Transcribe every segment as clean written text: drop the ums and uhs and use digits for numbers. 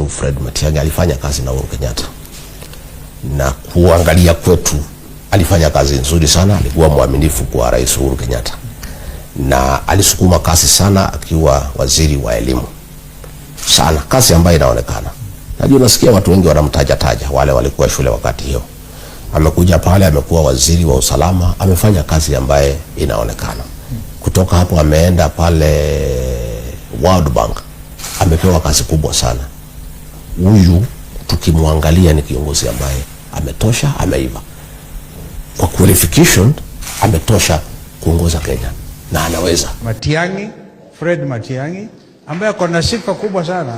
wetu Fred Matiang'i alifanya kazi na Uhuru Kenyatta, na kuangalia kwetu alifanya kazi nzuri sana. Alikuwa mwaminifu kwa Rais Uhuru Kenyatta na alisukuma kazi sana akiwa waziri wa elimu sana, kazi ambayo inaonekana. Najua nasikia watu wengi wanamtaja wale walikuwa shule wakati hiyo. Amekuja pale, amekuwa waziri wa usalama, amefanya kazi ambaye inaonekana. Kutoka hapo ameenda pale World Bank, amepewa kazi kubwa sana. Huyu tukimwangalia ni kiongozi ambaye ametosha, ameiva. Kwa qualification ametosha kuongoza Kenya na anaweza. Matiang'i, Fred Matiang'i ambaye kuna sifa kubwa sana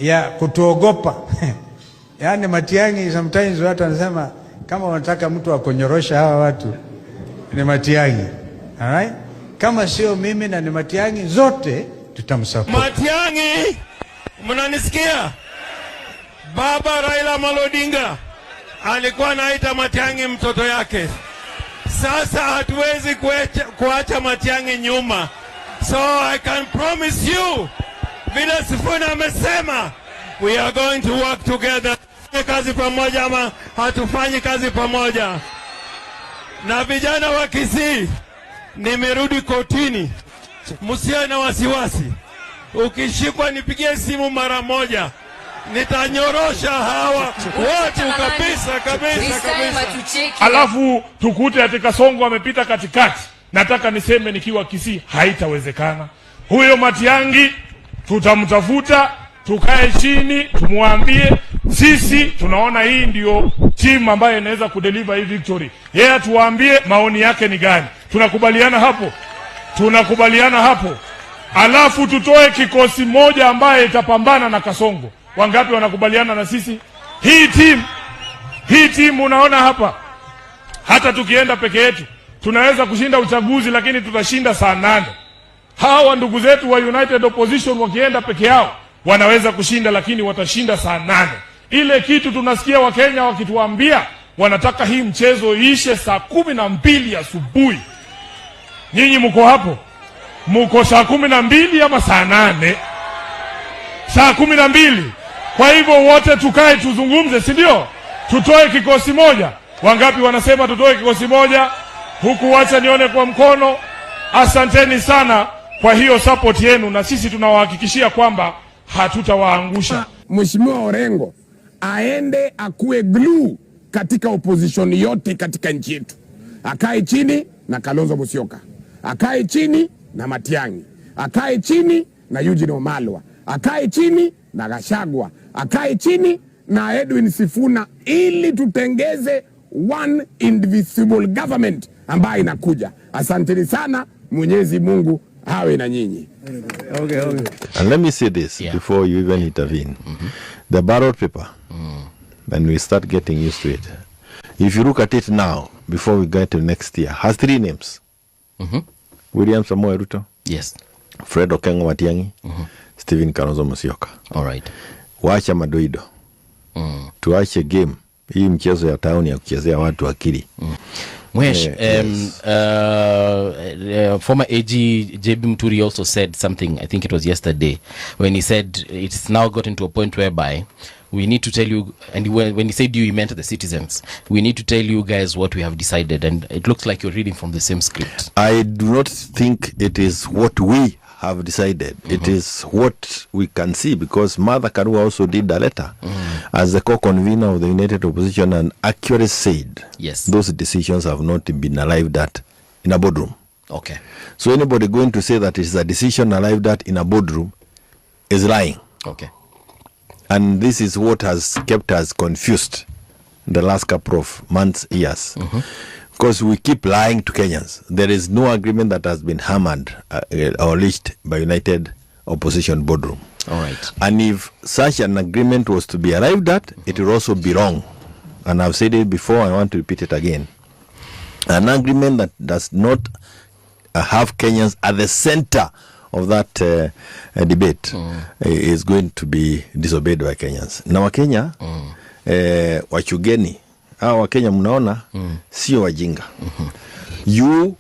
ya kutuogopa. Yaani Matiang'i sometimes watu wanasema kama wanataka mtu akonyorosha hawa watu ni Matiang'i. Alright? Kama sio mimi na ni Matiang'i, zote tutamsupport. Matiang'i, mnanisikia? Baba Raila Amolo Odinga alikuwa anaita Matiang'i mtoto yake. Sasa hatuwezi kuacha Matiang'i nyuma. So I can promise you, vile Sifuna amesema, we are going to work together. Kazi pamoja ama hatufanyi kazi pamoja. Na vijana wa Kisii, nimerudi kotini. Msiwe na wasiwasi. Ukishikwa nipigie simu mara moja. Nitanyorosha hawa wote kabisa. Alafu tukute ati Kasongo amepita katikati. Nataka niseme nikiwa Kisii, haitawezekana. Huyo Matiang'i tutamtafuta, tukae chini, tumuambie sisi tunaona hii ndio timu ambayo inaweza kudeliver hii victory. Yeye atuambie maoni yake ni gani. Tunakubaliana hapo. Alafu tutoe kikosi moja ambaye itapambana na Kasongo. Wangapi wanakubaliana na sisi? Hii team unaona hapa. Hata tukienda peke yetu tunaweza kushinda uchaguzi, lakini tutashinda saa 8. Hawa ndugu zetu wa United Opposition wakienda peke yao wanaweza kushinda, lakini watashinda saa 8. Ile kitu tunasikia Wakenya wakituambia wanataka hii mchezo iishe saa 12 asubuhi. Nyinyi mko hapo? Mko saa 12 ama saa 8? Saa 12. Kwa hivyo wote tukae tuzungumze, si ndio? Tutoe kikosi moja. Wangapi wanasema tutoe kikosi moja? Huku wacha nione kwa mkono. Asanteni sana kwa hiyo support yenu, na sisi tunawahakikishia kwamba hatutawaangusha. Mheshimiwa Orengo aende akuwe glue katika opposition yote katika nchi yetu. Akae chini na Kalonzo Musyoka, akae chini na Matiang'i, akae chini na Eugene Wamalwa, akae chini na Gachagua, akae chini na Edwin Sifuna, ili tutengeze one indivisible government ambayo inakuja. Asanteni sana, Mwenyezi Mungu awe na nyinyi. Okay. And let me say this before you even intervene. The ballot paper, when we start getting used to it, if you look at it now, before we get to next year, has 3 names. William Samoei Ruto. Yes. Fred Okengo Matiang'i. Stephen Kalonzo Musyoka. All right. Wacha madoido. Tuache game. Hii mchezo ya town ya kuchezea watu akili. Mwesh, former AG JB Muturi also said something, I think it was yesterday, when he said it's now gotten to a point whereby we need to tell you, and when he said you, he meant the citizens, we need to tell you guys what we have decided, and it looks like you're reading from the same script. I do not think it is what we have decided. It is what we can see, because Martha Karua also did a letter as the co-convener of the United Opposition and accurately said those decisions have not been arrived at in a boardroom. Okay. So anybody going to say that it is a decision arrived at in a boardroom is lying. Okay. And this is what has kept us confused in the last couple of months, years. Because we keep lying to Kenyans. There is no agreement that has been hammered or reached by United Opposition boardroom. All right. And if such an agreement was to be arrived at, it will also be wrong. And I've said it before, I want to repeat it again. An agreement that does not have Kenyans at the center of that debate is going to be disobeyed by Kenyans. Na Wakenya, wachugeni, Wakenya mnaona, sio wajinga. You,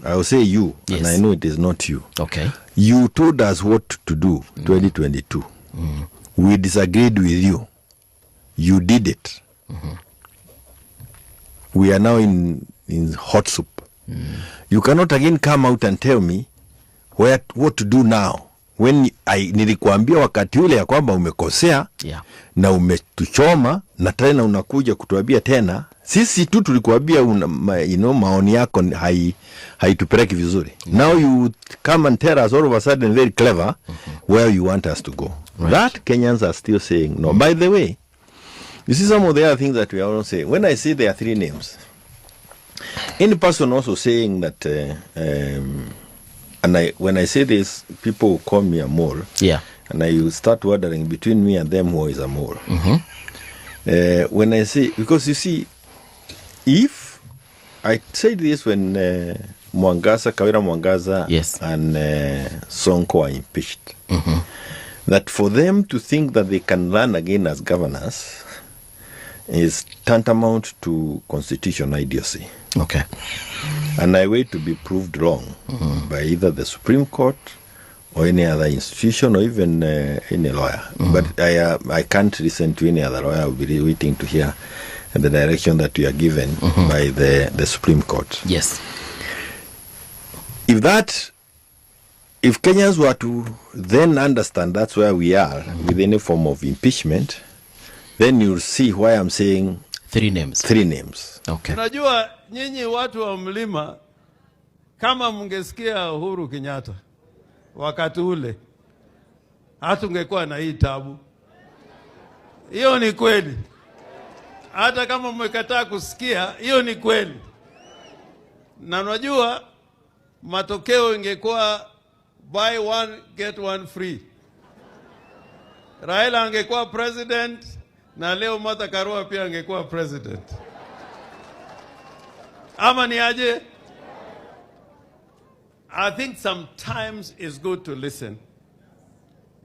I will say you, and I know it is not you. Okay. You told us what to do 2022. we disagreed with you. You did it. We are now in hot soup. You cannot again come out and tell me what to do now. When nilikuambia wakati ule ya kwamba umekosea, na umetuchoma, na tena unakuja kutuambia tena. Sisi tu tulikuambia maoni yako haitupeleki vizuri. Now you come and tell us all of a sudden very clever where you want us to go. Right. That Kenyans are still saying no. By the way, you see some of the other things that we are all saying. When I say there are 3 names, any person also saying that when I say this, people call me a mole. Yeah. And you start wondering between me and them who is a mole. When I say, because you see, if I said this when Kawira Mwangaza and Sonko are impeached, that for them to think that they can run again as governors is tantamount to constitutional idiocy. Okay. And I wait to be proved wrong by either the Supreme Court or any other institution or even any lawyer. But I can't listen to any other lawyer. I'll be waiting to hear the direction that we are given by the Supreme Court. Yes. If Kenyans were to then understand that's where we are with any form of impeachment, then you'll see why I'm saying 3 names. 3 names. Okay. Unajua nyinyi watu wa mlima, kama mngesikia Uhuru Kenyatta wakati ule, hatungekuwa na hii tabu. Hiyo ni kweli. Hata kama mmekataa kusikia, hiyo ni kweli. Na unajua matokeo ingekuwa buy one get one free. Raila angekuwa president na leo Martha Karua pia angekuwa president. Ama ni aje? I think sometimes it's good to listen.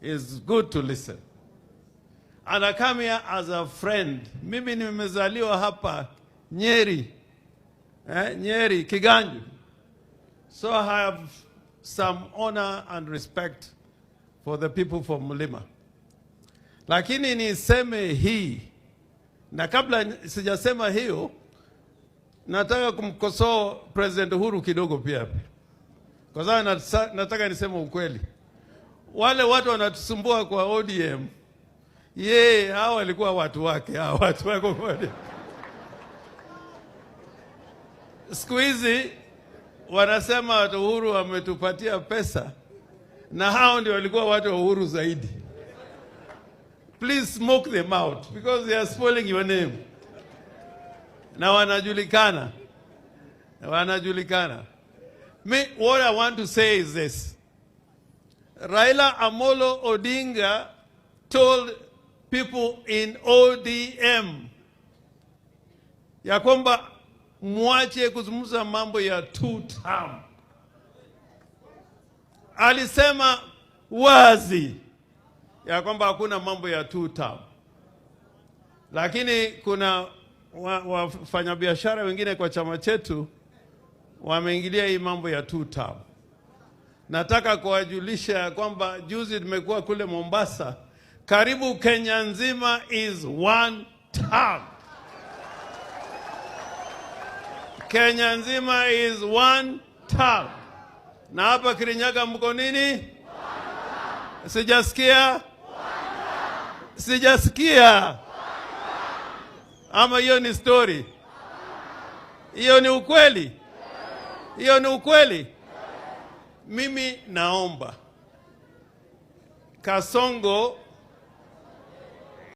It's good to listen. And I come here as a friend. Mimi nimezaliwa hapa Nyeri. Nyeri, Kiganju. So I have some honor and respect for the people from Mlima. Lakini niseme hii, na kabla sijasema hiyo, nataka kumkosoa President Uhuru kidogo pia. Kwa sababu nataka niseme ukweli. Wale watu wanatusumbua kwa ODM, hao walikuwa watu wake, hao watu wako kwa ODM. Siku hizi wanasema Uhuru ametupatia pesa, na hao ndio walikuwa watu wa Uhuru zaidi. Please smoke them out because they are spoiling your name. Na wanajulikana. What I want to say is this. Raila Amolo Odinga told people in ODM ya kwamba mwache kuzungumza mambo ya 2 term. Alisema wazi ya kwamba hakuna mambo ya 2 term. Lakini kuna wafanyabiashara wengine kwa chama chetu wameingilia hii mambo ya 2 term. Nataka kuwajulisha kwamba juzi tumekuwa kule Mombasa, karibu Kenya nzima is 1 term. Kenya nzima is 1 term. Na hapa Kirinyaga mko nini? Sijasikia? Sijasikia. Ama hiyo ni story? Hiyo ni ukweli? Hiyo ni ukweli? Mimi naomba Kasongo